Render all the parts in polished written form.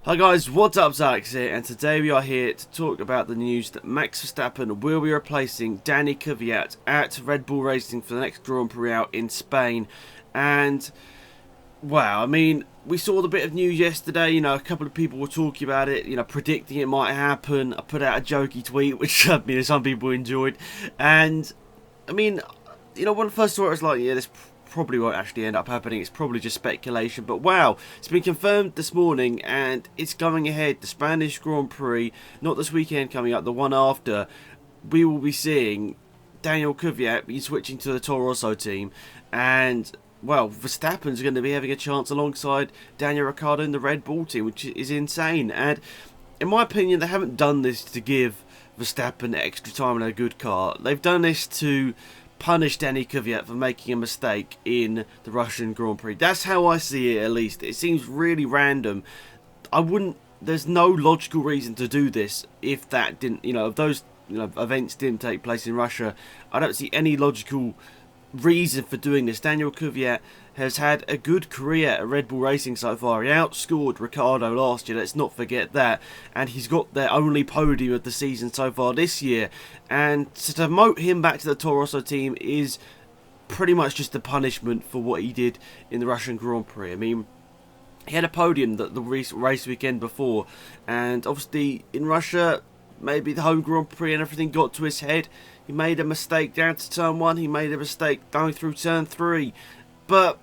Hi guys, what's up, Alex here, and today we are here to talk about the news that Max Verstappen will be replacing Danny Kvyat at Red Bull Racing for the next Grand Prix out in Spain. And wow, I mean, we saw the bit of news yesterday, a couple of people were talking about it, predicting it might happen. I put out a jokey tweet, which some people enjoyed. And I mean, when I first saw it, I was like, yeah, this probably won't actually end up happening. It's probably just speculation. But wow, it's been confirmed this morning and it's going ahead. The Spanish Grand Prix, not this weekend coming up, the one after, we will be seeing Daniel Kvyat be switching to the Toro Rosso team. And well, Verstappen's going to be having a chance alongside Daniel Ricciardo in the Red Bull team, which is insane. And in my opinion, they haven't done this to give Verstappen extra time in a good car. They've done this to punish Danny Kvyat for making a mistake in the Russian Grand Prix. That's how I see it, at least. It seems really random. There's no logical reason to do this if that didn't, if those events didn't take place in Russia. I don't see any logical reason for doing this. Daniel Kvyat has had a good career at Red Bull Racing so far. He outscored Ricciardo last year, let's not forget that, and he's got their only podium of the season so far this year. And to demote him back to the Toro Rosso team is pretty much just a punishment for what he did in the Russian Grand Prix. I mean, he had a podium the race weekend before, and obviously in Russia, maybe the home Grand Prix and everything got to his head. He made a mistake down to turn 1, he made a mistake going through turn 3. But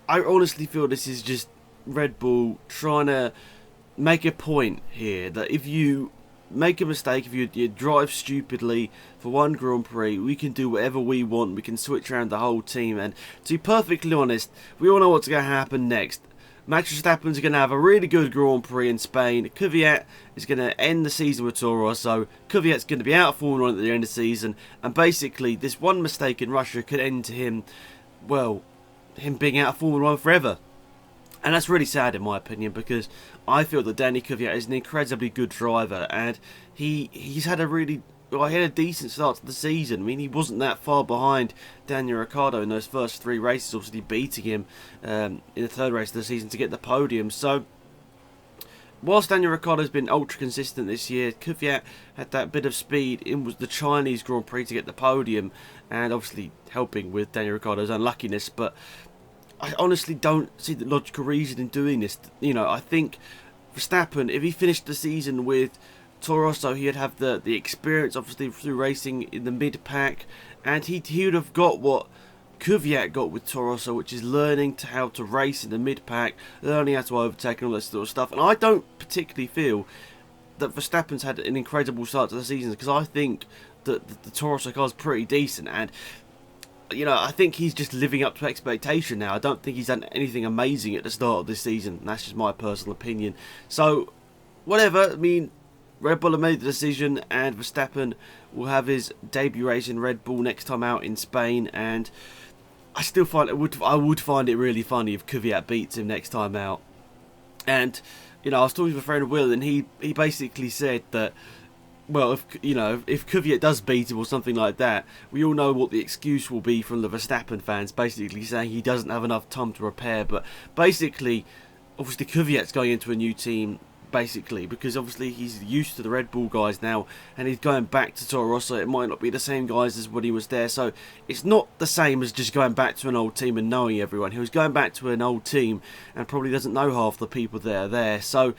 I honestly feel this is just Red Bull trying to make a point here that if you make a mistake, if you drive stupidly for one Grand Prix, we can do whatever we want, we can switch around the whole team. And to be perfectly honest, we all know what's going to happen next. Max Verstappen's going to have a really good Grand Prix in Spain. Kvyat is going to end the season with Toro Rosso. Kvyat's going to be out of Formula 1 at the end of the season. And basically, this one mistake in Russia could end to him, well, him being out of Formula 1 forever. And that's really sad in my opinion, because I feel that Danny Kvyat is an incredibly good driver. And he's had he had a decent start to the season. I mean, he wasn't that far behind Daniel Ricciardo in those first 3 races, obviously beating him in the 3rd race of the season to get the podium. So, whilst Daniel Ricciardo's been ultra consistent this year, Kvyat had that bit of speed in the Chinese Grand Prix to get the podium, and obviously helping with Daniel Ricciardo's unluckiness. But I honestly don't see the logical reason in doing this. I think Verstappen, if he finished the season with Toro Rosso, he'd have the experience, obviously, through racing in the mid-pack, and he would have got what Kvyat got with Toro Rosso, which is learning how to race in the mid-pack, learning how to overtake and all that sort of stuff. And I don't particularly feel that Verstappen's had an incredible start to the season, because I think that the Toro Rosso car is pretty decent, and I think he's just living up to expectation now. I don't think he's done anything amazing at the start of this season. That's just my personal opinion. So, whatever. I mean, Red Bull have made the decision, and Verstappen will have his debut race in Red Bull next time out in Spain. And I still find I would find it really funny if Kvyat beats him next time out. And I was talking to a friend of Will, and he basically said that, well, if Kvyat does beat him or something like that, we all know what the excuse will be from the Verstappen fans, basically saying he doesn't have enough time to repair. But basically, obviously Kvyat's going into a new team, basically, because obviously he's used to the Red Bull guys now, and he's going back to Toro Rosso. It might not be the same guys as when he was there, so it's not the same as just going back to an old team and knowing everyone. He was going back to an old team and probably doesn't know half the people that are there. So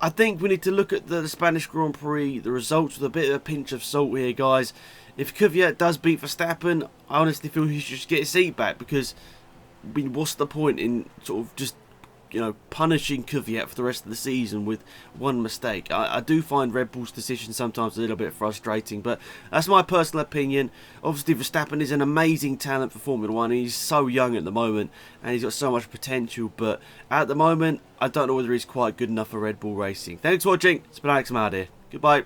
I think we need to look at the Spanish Grand Prix, the results, with a bit of a pinch of salt here, guys. If Kvyat does beat Verstappen, I honestly feel he should just get his seat back, because what's the point in sort of just punishing Kvyat for the rest of the season with one mistake? I do find Red Bull's decision sometimes a little bit frustrating, but that's my personal opinion. Obviously, Verstappen is an amazing talent for Formula 1. He's so young at the moment, and he's got so much potential, but at the moment, I don't know whether he's quite good enough for Red Bull Racing. Thanks for watching. It's been Alex, I'm out here. Goodbye.